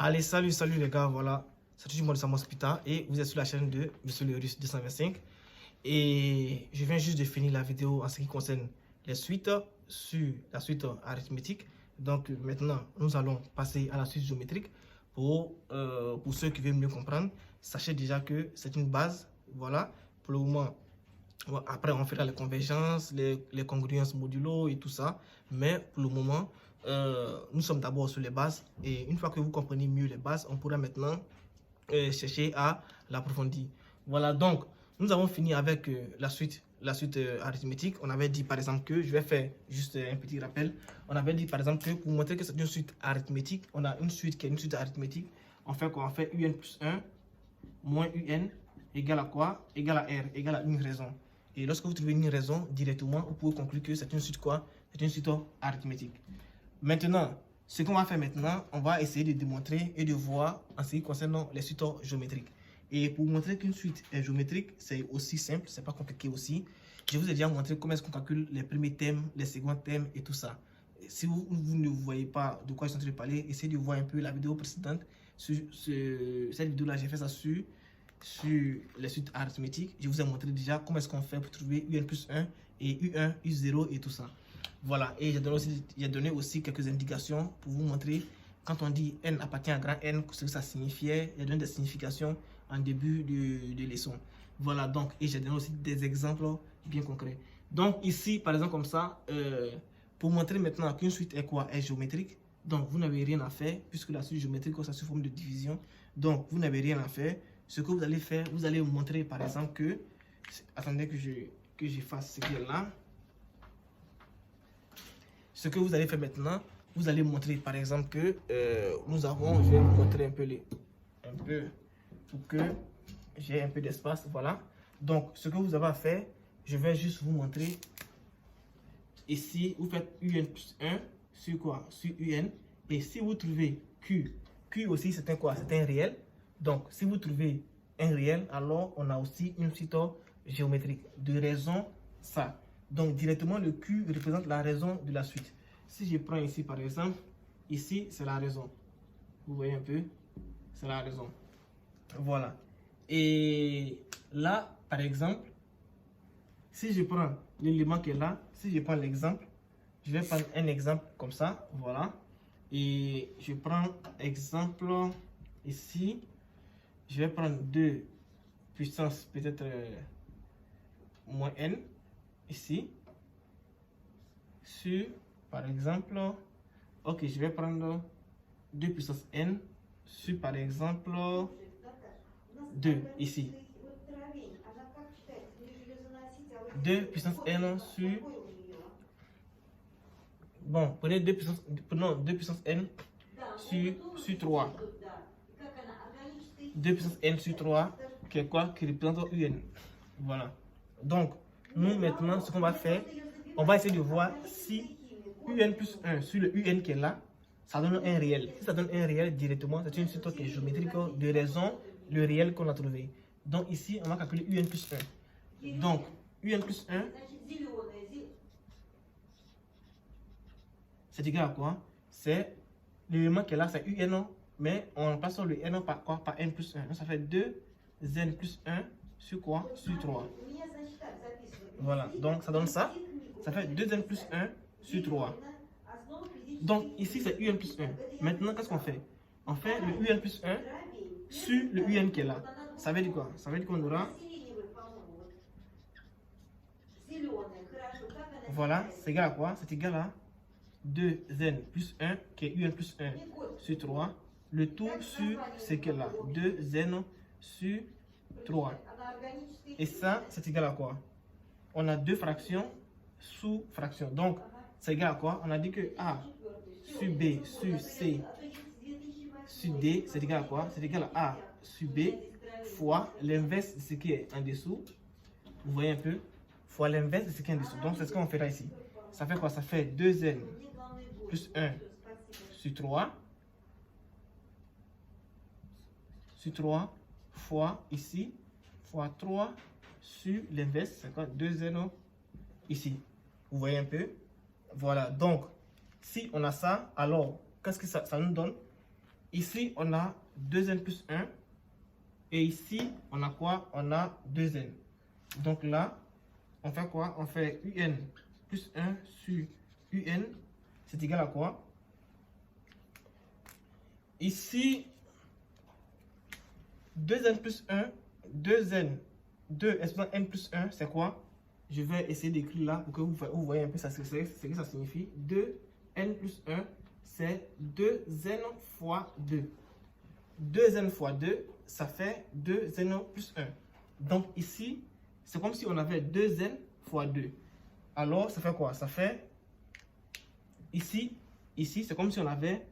Allez, salut les gars, voilà. C'est toujours moi de Samuel Spita et vous êtes sur la chaîne de Monsieur le Russe 225. Et je viens juste de finir la vidéo en ce qui concerne les suites sur la suite arithmétique. Donc maintenant, nous allons passer à la suite géométrique. Pour ceux qui veulent mieux comprendre, sachez déjà que c'est une base, voilà. Pour le moment, après on fera les convergences, les congruences modulo et tout ça. Mais pour le moment, nous sommes d'abord sur les bases. Et une fois que vous comprenez mieux les bases, on pourra maintenant chercher à l'approfondir. Voilà, donc nous avons fini avec la suite arithmétique. On avait dit par exemple que, je vais faire juste un petit rappel, on avait dit par exemple que pour montrer que c'est une suite arithmétique, on a une suite qui est une suite arithmétique. On fait quoi? On fait un plus 1 moins un égale à quoi? Égale à r, égale à une raison. Et lorsque vous trouvez une raison directement, vous pouvez conclure que c'est une suite quoi? C'est une suite arithmétique. Maintenant, ce qu'on va faire maintenant, on va essayer de démontrer et de voir en ce qui concerne les suites géométriques. Et pour montrer qu'une suite est géométrique, c'est aussi simple, c'est pas compliqué aussi. Je vous ai déjà montré comment est-ce qu'on calcule les premiers thèmes, les seconds thèmes et tout ça. Si vous ne voyez pas de quoi je suis en train de parler, essayez de voir un peu la vidéo précédente. Cette vidéo-là, j'ai fait ça sur les suites arithmétiques. Je vous ai montré déjà comment est-ce qu'on fait pour trouver UN plus 1 et U1, U0 et tout ça. Voilà, et j'ai donné aussi quelques indications pour vous montrer quand on dit n appartient à grand N, ce que ça signifiait. J'ai donné des significations en début de leçon. Voilà, donc, et j'ai donné aussi des exemples bien concrets. Donc ici, par exemple, comme ça, pour montrer maintenant qu'une suite est quoi? Est géométrique. Donc, vous n'avez rien à faire, puisque la suite géométrique, ça sous forme de division. Donc, vous n'avez rien à faire. Ce que vous allez faire, vous allez vous montrer, par exemple, que... Attendez que je fasse ce qui est là. Ce que vous allez faire maintenant, vous allez montrer par exemple que nous avons, je vais vous montrer un peu pour que j'ai un peu d'espace, voilà. Donc ce que vous avez à faire, je vais juste vous montrer. Ici, vous faites UN plus 1 sur quoi? Sur UN. Et si vous trouvez Q aussi c'est un quoi? C'est un réel. Donc si vous trouvez un réel, alors on a aussi une suite géométrique de raison ça. Donc directement le Q représente la raison de la suite. Si je prends ici par exemple, ici c'est la raison. Vous voyez un peu, c'est la raison. Voilà. Et là par exemple, si je prends l'élément qui est là, si je prends l'exemple, je vais prendre un exemple comme ça, voilà. Et je prends exemple ici, je vais prendre 2 puissance peut-être moins n ici sur par exemple, ok, je vais prendre 2 puissance n sur par exemple 2 ici, 2 puissance n sur, bon, prenez 2 puissance n sur 3, 2 puissance n sur 3 qui est quoi? Qui représente un. Voilà. Donc, nous maintenant, ce qu'on va faire, on va essayer de voir si UN plus 1 sur le UN qui est là, ça donne un réel. Si ça donne un réel directement, c'est une suite qui est géométrique de raison, le réel qu'on a trouvé. Donc ici, on va calculer UN plus 1. Donc, UN plus 1, c'est égal à quoi? C'est l'élément qui est là, c'est UN, mais on remplace le N par quoi? Par N plus 1. Donc ça fait 2N plus 1 sur quoi? Sur 3. Voilà, donc ça donne ça. Ça fait 2N plus 1 sur 3. Donc ici c'est UN plus 1. Maintenant, qu'est-ce qu'on fait? On fait le UN plus 1 sur le UN qui est là. Ça veut dire quoi? Ça veut dire qu'on aura... Voilà, c'est égal à quoi? C'est égal à 2N plus 1 qui est UN plus 1 sur 3. Le tout sur ce qui est là. 2N sur 3. Et ça, c'est égal à quoi? On a deux fractions sous fraction. Donc, c'est égal à quoi? On a dit que A sur B sur C sur D, c'est égal à quoi? C'est égal à A sur B fois l'inverse de ce qui est en dessous. Vous voyez un peu? Fois l'inverse de ce qui est en dessous. Donc, c'est ce qu'on fera ici. Ça fait quoi? Ça fait 2N plus 1 sur 3. Sur 3 fois ici, fois 3 sur l'inverse, c'est quoi? 2N ici. Vous voyez un peu? Voilà, donc, si on a ça, alors, qu'est-ce que ça nous donne? ici, on a 2n plus 1. Et ici, on a quoi? On a 2n. Donc là, on fait quoi? On fait un plus 1 sur un. C'est égal à quoi? Ici, 2n plus 1, 2n, 2 exposant n plus 1, c'est quoi? Je vais essayer d'écrire là pour que vous voyez un peu ce que ça signifie. 2n plus 1, c'est 2n fois 2. 2n fois 2, ça fait 2n plus 1. Donc ici, c'est comme si on avait 2n fois 2. Alors, ça fait quoi? Ça fait, ici, c'est comme si on avait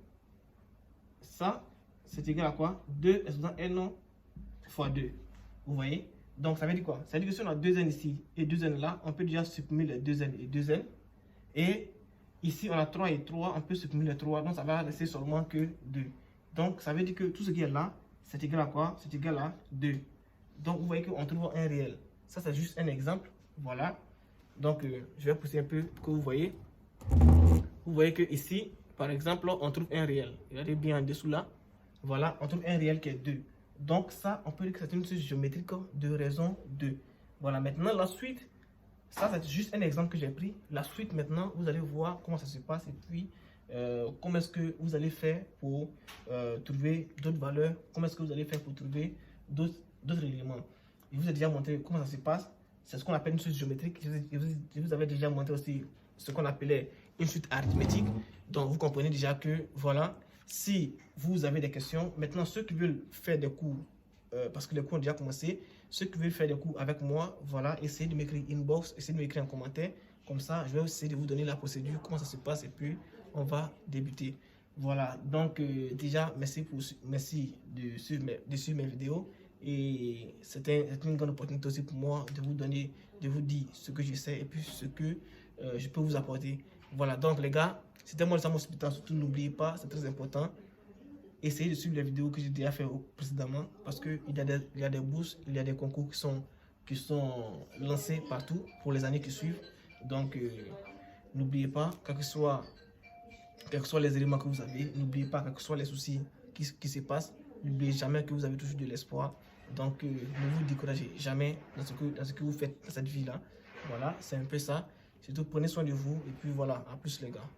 ça, c'est égal à quoi? 2 exposant n fois 2. Vous voyez? Donc, ça veut dire quoi? Ça veut dire que si on a 2n ici et 2n là, on peut déjà supprimer les 2n et 2n. Et ici, on a 3 et 3, on peut supprimer les 3. Donc, ça va rester seulement que 2. Donc, ça veut dire que tout ce qui est là, c'est égal à quoi? C'est égal à 2. Donc, vous voyez qu'on trouve un réel. Ça, c'est juste un exemple. Voilà. Donc, je vais pousser un peu pour que vous voyez. Vous voyez que ici, par exemple, on trouve un réel. Regardez bien en dessous là. Voilà, on trouve un réel qui est 2. Donc, ça, on peut dire que c'est une suite géométrique de raison 2. Voilà, maintenant, la suite, ça, c'est juste un exemple que j'ai pris. La suite, maintenant, vous allez voir comment ça se passe et puis comment est-ce que vous allez faire pour trouver d'autres valeurs, comment est-ce que vous allez faire pour trouver d'autres éléments. Je vous ai déjà montré comment ça se passe. C'est ce qu'on appelle une suite géométrique. Je vous avais déjà montré aussi ce qu'on appelait une suite arithmétique. Donc, vous comprenez déjà que, voilà, si vous avez des questions, maintenant, ceux qui veulent faire des cours, parce que les cours ont déjà commencé, ceux qui veulent faire des cours avec moi, voilà, essayez de m'écrire inbox, essayez de m'écrire en commentaire. Comme ça, je vais essayer de vous donner la procédure, comment ça se passe, et puis on va débuter. Voilà, donc déjà, merci de suivre mes vidéos. Et c'était une grande opportunité aussi pour moi de vous donner, de vous dire ce que je sais et puis ce que je peux vous apporter. Voilà, donc les gars, c'était moi le Sam Hospital. Surtout n'oubliez pas, c'est très important. Essayez de suivre les vidéos que j'ai déjà fait précédemment parce qu'il y a des bourses, il y a des concours qui sont lancés partout pour les années qui suivent. Donc, n'oubliez pas, quels que soient les éléments que vous avez, n'oubliez pas, quels que soient les soucis qui se passent, n'oubliez jamais que vous avez toujours de l'espoir. Donc, ne vous découragez jamais dans ce que vous faites dans cette vie-là. Voilà, c'est un peu ça. Surtout, prenez soin de vous et puis voilà, à plus les gars.